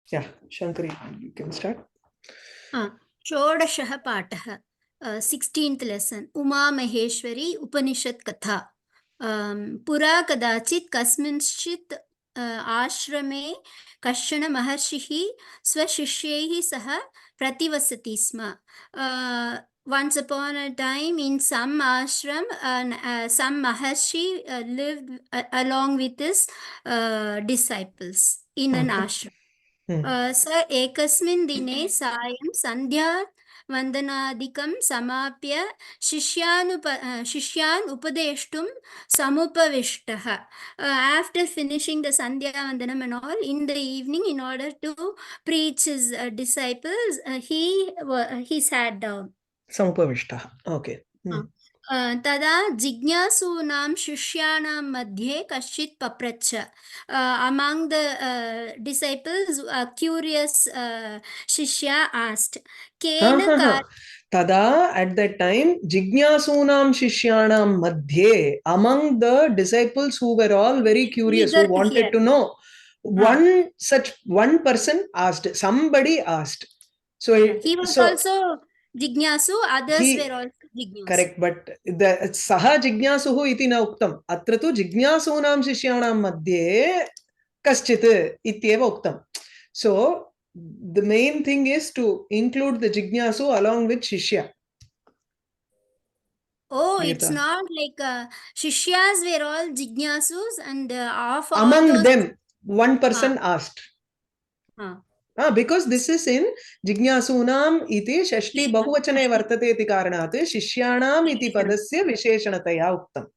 Yeah, Shankari, you can start. षोडशः पाठः 16th lesson Uma Maheshwari उपनिषत् कथा पुरा कदाचित् कस्मिंश्चित् आश्रमे कश्चन महर्षिः स्वशिष्यैः सह प्रतिवसति स्म. Once upon a time in some ashram, some maharshi lived along with his disciples in an ashram. स एकस्मिन् दिने सायं सन्ध्या वन्दनादिकं समाप्य शिष्यान् उपदेष्टुं समुपविष्टः. After finishing the Sandhya Vandanam and all, in the evening, in order to preach his disciples, he sat down. Samupavishtaha. Okay. तदा जिज्ञासूनां शिष्याणां मध्ये कश्चित् पप्रच्छ. Among the disciples, a curious shishya asked, Tada, at that time, Jignasunam Shishyanam Madhye, among the disciples who were all very curious, who wanted to know, one person asked, somebody asked. So he was also Jignasu, others were also Jignasu. Correct, but the Saha Jignasuhu iti na uktam. Atra tu Jignasunam Shishyanam Madhye Kaschit ityeva uktam. So, the main thing is to include the Jignasu along with Shishya. Oh, it's not like Shishyas were all Jignasus and among them, one person asked. Because this is in Jignasunam iti Shashti Bahuvachane Vartate iti Karanat Shishyanam iti Padasya Visheshanataya Uktam.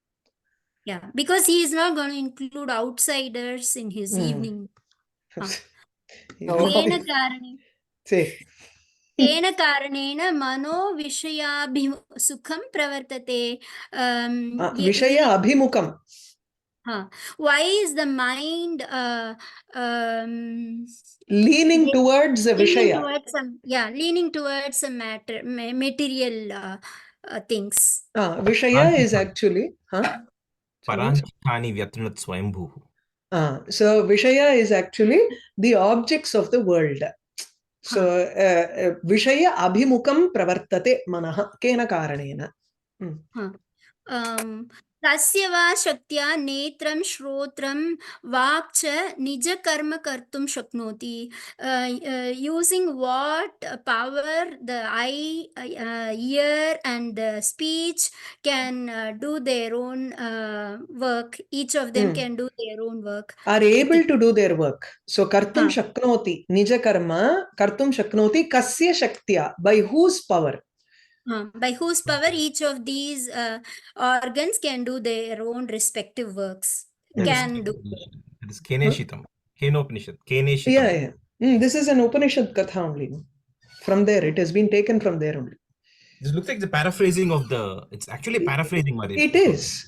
Yeah, because he is not going to include outsiders in his evening. तेन कारणेन मनो विषयाभिमुखं प्रवर्तते. विषय अभिमुखं. Why is the mind leaning towards a vishaya? Leaning towards a material things. Vishaya is actually Paranchitani Vyatranat Swayambhu. So Vishaya is actually the objects of the world. So Vishaya abhimukam pravartate manaha kena karanena. तस्य वा शक्त्या नेत्रं श्रोत्रं वाक् च निजकर्म कर्तुं शक्नोति. Using what power the eye, ear and the speech can do their own work. Each of them can do their own work. Are able to do their work. So kartum shaknoti, nijakarma kartum shaknoti kasya shaktya, by whose power? By whose power each of these organs can do their own respective works. Can do. It is Keneshitam. Kenopanishad. Keneshitam. Yeah. This is an Upanishad katha only. From there, it has been taken from there only. This looks like the paraphrasing of the. It's actually paraphrasing, Maria. It is.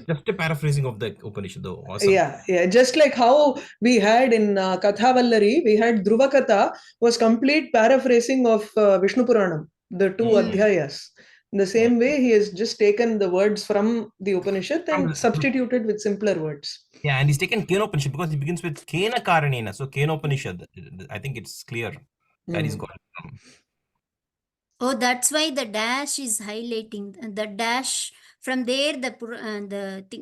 Just a paraphrasing of the Upanishad, though. Awesome. Yeah. Just like how we had in Katha Vallari, we had Dhruva Katha was complete paraphrasing of Vishnu Puranam, the two adhyayas. In the same way, he has just taken the words from the Upanishad and substituted with simpler words. Yeah, and he's taken Kenopanishad because it begins with Kena Karanena. So Kenopanishad, I think it's clear that he's got it from. Oh, that's why the dash is highlighting. The dash, from there the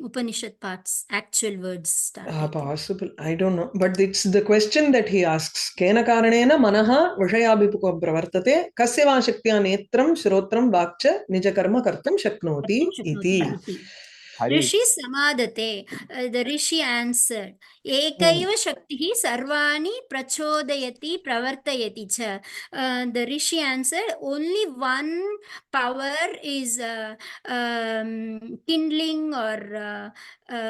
Upanishad parts, actual words start. Possible. I don't know. But it's the question that he asks. Kena karanena manaha vishayabhipukam pravartate kasya va shaktya netram shrotram vakcha nijakarma kartum shaknoti iti. Rishi samadate. The Rishi answered, Ekaiva shaktihi sarvani prachodayati pravartayati cha. The Rishi answered, only one power is kindling or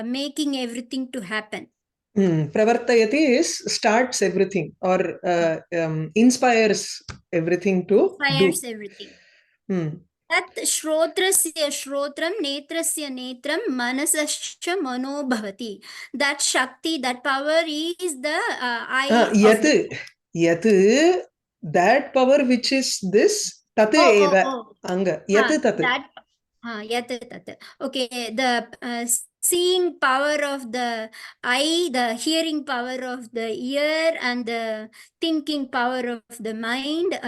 making everything to happen. Pravartayati is starts everything or inspires everything to inspires do. Everything. Tat shrotrasya shrotram netrasya netram manasascha mano bhavati. That shakti, that power is the eye. Yat, that power which is this tate eva anga. Yat tat. Yat tat. Okay, the seeing power of the eye, the hearing power of the ear, and the thinking power of the mind.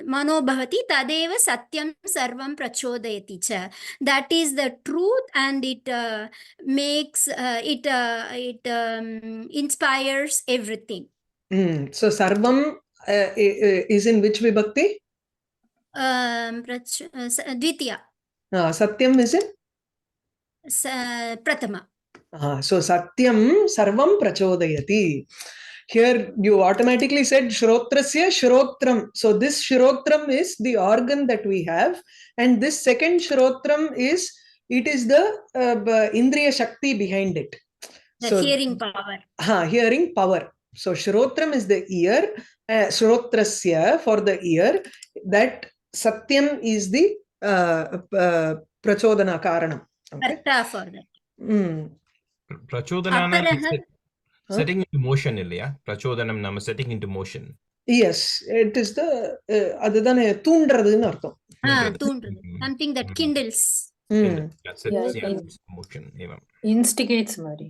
Mano bhavati tadeva satyam sarvam prachodayati cha. That is the truth, and it makes it inspires everything. So sarvam is in which vibhakti? Dvitiya. Satyam is in? Prathama. So satyam sarvam prachodayati. Here you automatically said shrotrasya shrotram. So this shrotram is the organ that we have, and this second shrotram is, it is the indriya shakti behind it. The So hearing power. hearing power. So shrotram is the ear, shrotrasya for the ear. That satyam is the prachodana karanam. Okay. Karta for that. Prachodhanana Aparaha. setting into motion illaya? Prachodhanam nama setting into motion. Yes, it is the adudane தூண்டுறதுன்னு அர்த்தம். Tundru. Something that kindles. Sets motion. Instigates Mari.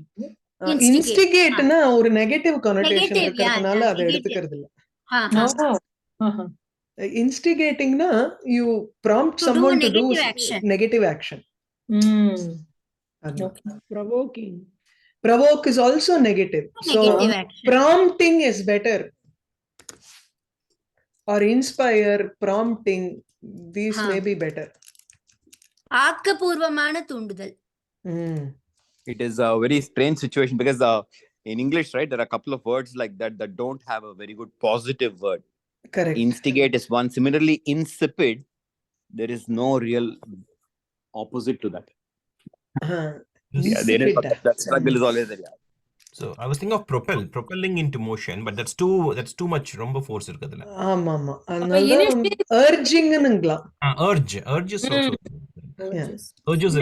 Instigate-னா ஒரு negative connotation இருக்கிறதுனால அதை எடுத்துக்கிறது இல்ல. Instigating-னா you prompt someone to do negative action. Provoking. Provoke is also negative. So prompting is better. Or inspire, prompting, these may be better. ஆக்கப்பூர்வமான தூண்டுதல். It is a very strange situation because in English, right, there are a couple of words like that that don't have a very good positive word. Correct. Instigate is one. Similarly, insipid, there is no real opposite to that. That struggle is always there. So I was thinking of propelling into motion, but that's too much romba force irukadala. ஆமா. அதனால urging னுங்களா. Urge is also. Urges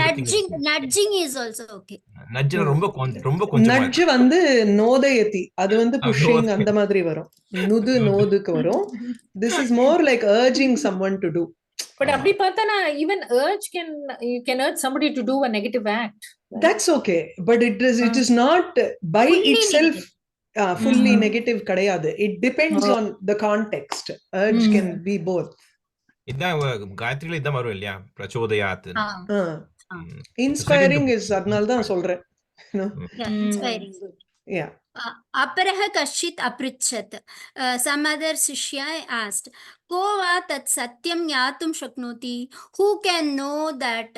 Nudging is also okay. Nudge ரொம்ப கொஞ்சம். Nudge வந்து நோதயதி, அது வந்து pushing அந்த மாதிரி வரும். நோதுக்கு வரும். This is more like urging someone to do. But அப்படி பார்த்தா even you can urge somebody to do a negative act. Right? That's okay, but it is not by fully itself fully negative கிடையாது. It depends on the context. Urge can be both. இதான் காயத்ரியில இதான் வரும் இல்லையா, பிரச்சோதயாத். Inspiring is அதனால தான் சொல்றேன். Inspiring. Yeah. Aparaha kashit aprichat. Some other shishya asked, ko va tat satyam gnatum shaknoti? Who can know that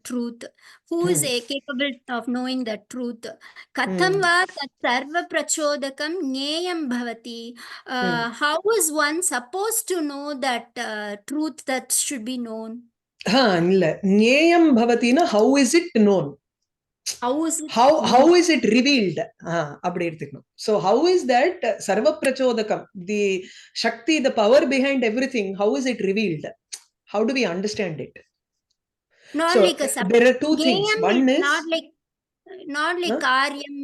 truth? Who is capable of knowing the truth? Katham va tat sarva prachodakam gneyam bhavati? How is one supposed to know that truth that should be known? இல்ல, gneyam bhavatina, how is it known? How is it revealed? அப்படி எடுத்துக்கணும். So how is that sarva prachodakam, the shakti, the power behind everything, how is it revealed? How do we understand it? Not so like there are two things. One is not like karyam,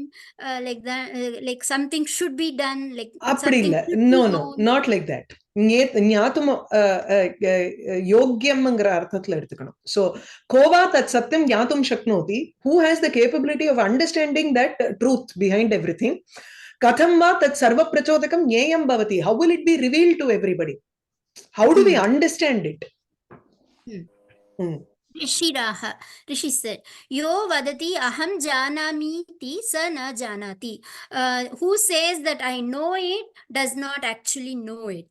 like that, like something should be done, like அப்படி இல்ல. No, not like that. ஞாத்தும் யோக்கியம்ங்கிற அர்த்தத்துல எடுத்துக்கணும். So Goa தத் சத்தியம் ஞாத்தும் சக்னோதி, who has the capability of understanding that truth behind everything. கதம் வா தத் சர்வ பிரச்சோதகம் ஞேயம் பவதி, how will it be revealed to everybody? How do we understand it? Rishi said, Yo vadati aham janami ti sa na janati. Who says that I know it does not actually know it.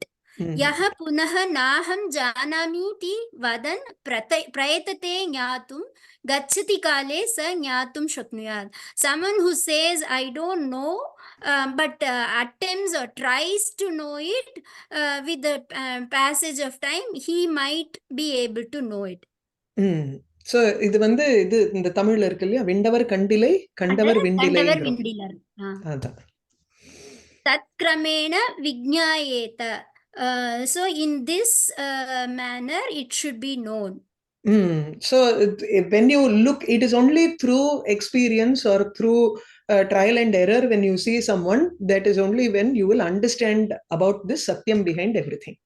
Yaha punaha naham janami ti vadan prayetate gnatum gacchati kale sa gnatum shaknuyad. Someone who says I don't know but attempts or tries to know it, with the passage of time he might be able to know it. So இது வந்து இது இந்த தமிழ்ல இருக்கு இல்லையா, விண்டவர் கண்டிலை கண்டவர் விண்டிலை. அதான் தத்க்ரமேண விஜ்ஞாயேத. So in this manner it should be known. So when you look, it is only through experience or through trial and error when you see someone, that is only when you will understand about this satyam behind everything.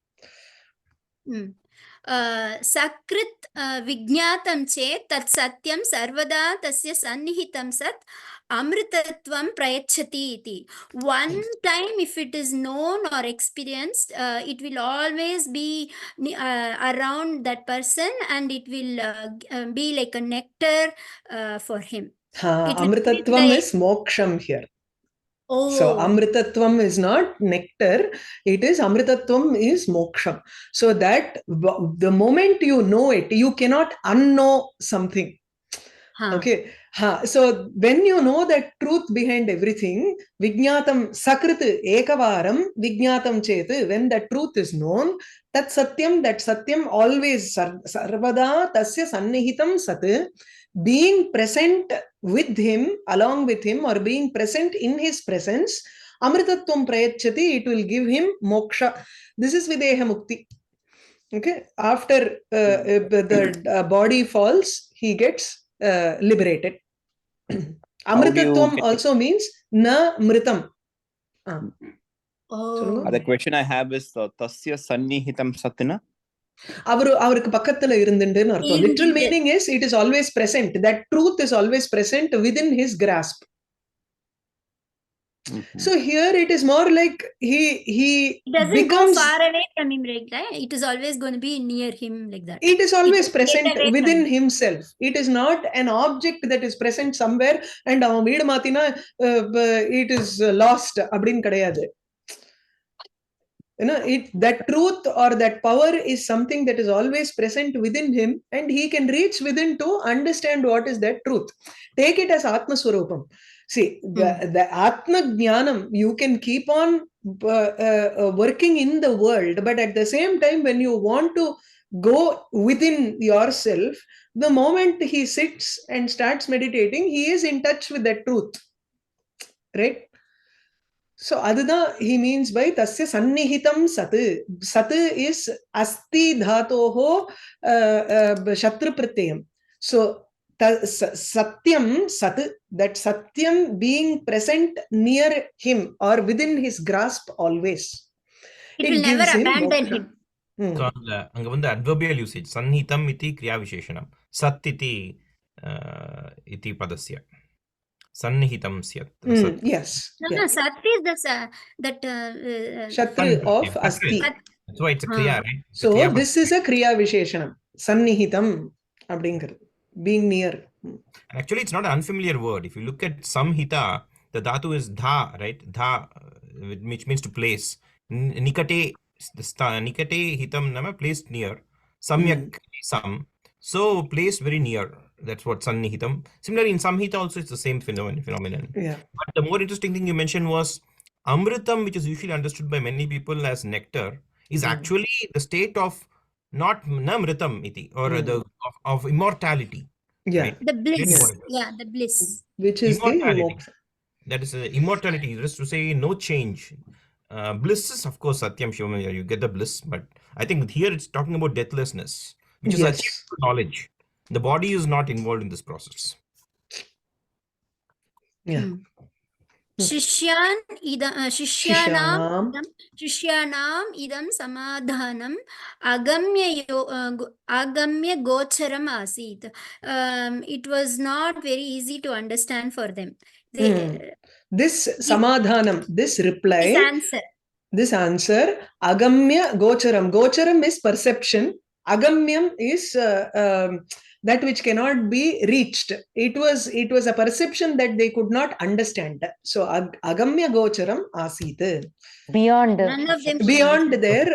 Sakrit Vijnatam chet tat satyam sarvada tasya sannihitam sat amritatvam prayachati iti. One time if it is known or experienced, it will always be around that person, and it will be like a nectar for him. It will be Amritatvam like, is moksham here. So oh, amritatvam is not nectar, it is amritatvam is moksham. So that the moment you know it, you cannot unknow something. huh. Okay. So when you know that truth behind everything, vijnatam sakrit ekavaram vijnatam chet, when that truth is known, that satyam always sarvada tasya sannihitam sat, being present with him, along with him, or being present in his presence, amritatvam prayachati, it will give him moksha. This is videha mukti. Okay, after the body falls, he gets liberated. How do you Amritatvam get also means na mritam. Oh, the question I have is tasya sannihitam satina. அவருக்கு பக்கத்துல இருந்துன்னு அர்த்தம். Literal meaning is it is always present. That truth is always present within his grasp. So here it is more like he it doesn't becomes, go far away from him, right? It is always going to be near him, like that. it is always It present get away from within him. himself. It is not an object that is present somewhere and அவன் வீடு மாத்தினா it is lost அப்படின்னு கிடையாது. You know, that truth or that power is something that is always present within him, and he can reach within to understand what is that truth. Take it as Atma Swarupam. See, the Atma Jnanam, you can keep on working in the world, but at the same time, when you want to go within yourself, the moment he sits and starts meditating, he is in touch with that truth. Right? So adada he means by tasya sannihitam sat. Sat is asti dhatoho shatru pratyam. So satyam sat, that satyam being present near him or within his grasp always, It will never gives him abandon moksha. him. So அங்க வந்து adverbial usage சன்னிஹிதம் இதி கிரியா விசேஷணம் சத் இதி இதி பதஸ்ய சன்னிஹிதம் ஸ்யத் சத். Yes. No, Yeah. no, sat is that Shatru of asti. That's why it's a kriya, right? It's a So kriya this is a kriya visheshanam. Sannihitam அப்படிங்கிறது, being near. Actually, it's not an unfamiliar word. If you look at samhita, the dhatu is dha, right? Dha, which means to place. Nikate, nikate hitam nama, placed near. Samyak, sam. So, placed very near. That's what sannihitam. Similarly, in samhita also, it's the same phenomenon. Yeah. But the more interesting thing you mentioned was amritam, which is usually understood by many people as nectar, is actually the state of not namritam iti, or the of immortality. Yeah. Right? the bliss. Really what it is. Yeah, the bliss. Which is the Immortality. moksha. That is immortality, just to say no change. Bliss is, of course, Satyam Shivam, you get the bliss, but I think here it's talking about deathlessness, which is achieved through knowledge. The body is not involved in this process. Yeah. शिष्याणाम् idam samadhanam agamya gocharam asit. It was not very easy to understand for them. This samadhanam, this reply, this answer, agamya gocharam. Gocharam is perception. Agamyam is that which cannot be reached. It was a perception that they could not understand. So agamya gocharam asit. Beyond. None of them Beyond their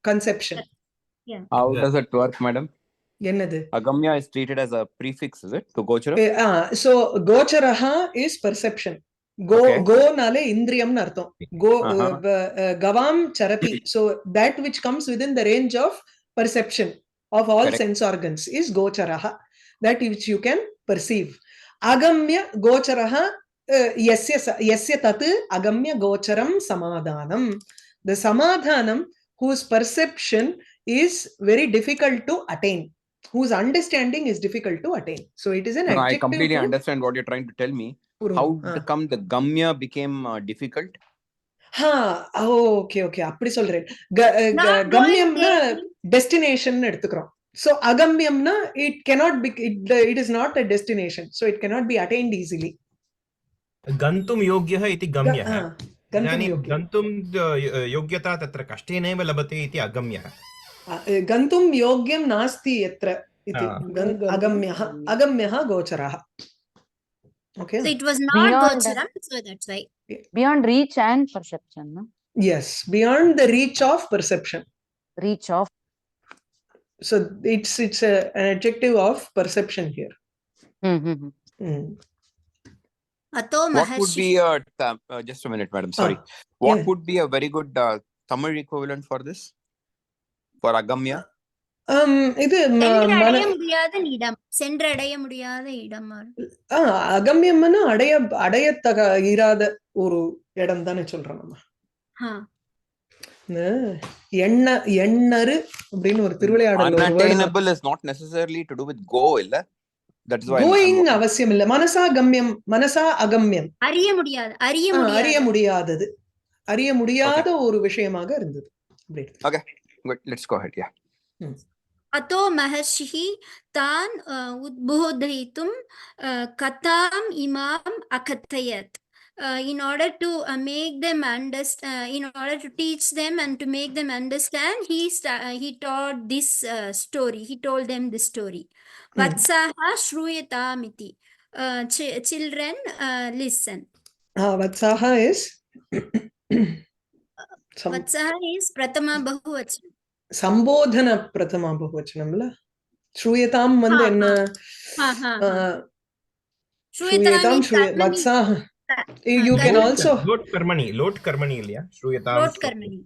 conception. Yeah. How does it work, madam? Ennadu? Agamya is treated as a prefix, is it, to gochara? So gocharaha is perception. Go nale indriyam na artham. Go gavam charati. So that which comes within the range of perception of all sense organs is gocharaha, that which you can perceive. Agamya gocharaha yasya tat agamya gocharam samadhanam. The samadhanam whose perception is very difficult to attain, whose understanding is difficult to attain. So it is an adjective. I completely understand what you're trying to tell me. How come the gamya became difficult? Okay. அப்படி சொல்றேன். கம்யம்னா destination எடுத்துக்கிறோம். So agamyamna, it cannot be, it is not a destination, so it cannot be attained easily. गन्तुं योग्यः इति गम्यः. गन्तुं इदानीं योग्यः. गन्तुं योग्यता तत्र कष्टेनैव लभते इति अगम्यः. गन्तुं योग्यं नास्ति यत्र इति अगम्यः, अगम्यः गोचरः. Okay. So it was not Beyond gocharam, so that's why. Beyond reach and perception, no? Yes, beyond the reach of perception. Reach of. So it's an adjective of perception here. Ato What would maharshi. be just a minute, madam, sorry. What yeah. would be a very good Tamil equivalent for this? For agamya? இது சென்றடைய முடியாத இடம், சென்றடைய முடியாத இடம். அகம்யம்னு அடையத்தக இராத ஒரு இடம் தானே சொல்றோம் நம்ம. எண்ணறு அப்படின்னு ஒரு திருவிளையாடல். Unattainable is not necessarily to do with go, illa? That's why going அவசியம் இல்ல. மனசா கம்யம், மனசா அகம்யம். அறிய முடியாது, அறிய முடியாதது, அறிய முடியாத ஒரு விஷயமாக இருந்தது. Okay, good. Let's go ahead. Yeah. अतो महर्षिः तान् उद्बोधयितुं कथाम् इमाम् अकथयत्. In order to make them understand, in order to teach them and to make them understand, he taught this story. He told them this story. Vatsaha shruyatamiti. Children, listen. Vatsaha is prathama bahuvachanam. சம்போதன பிரதமா பகுவச்சனம்ல. ஸ்ரூயதாம் வந்து என்ன? ஸ்ரூயதாம் வத்சாஹ. You can also lot karmani இல்லையா? ஸ்ரூயதாம். Lot karmani.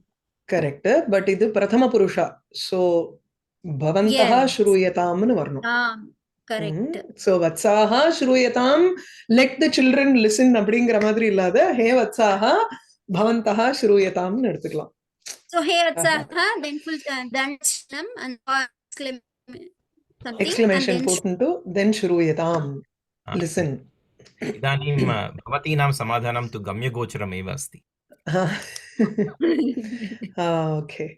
Correct, but இது பிரதம புருஷா. So பவந்தஹ ஸ்ரூயதாம்னு வரணும். Correct. So vatsaha shruyataam, let the children listen அப்படிங்கிற மாதிரி இல்லாத ஹே வத்சாஹா பவந்தஹ ஸ்ரூயதாம்னு எடுத்துக்கலாம். So hey vatsaha, then full danam and exclamation put into then shruyatam, listen. इदानीं भवतीनां समाधानं तु गम्यगोचरमेव अस्ति. Okay.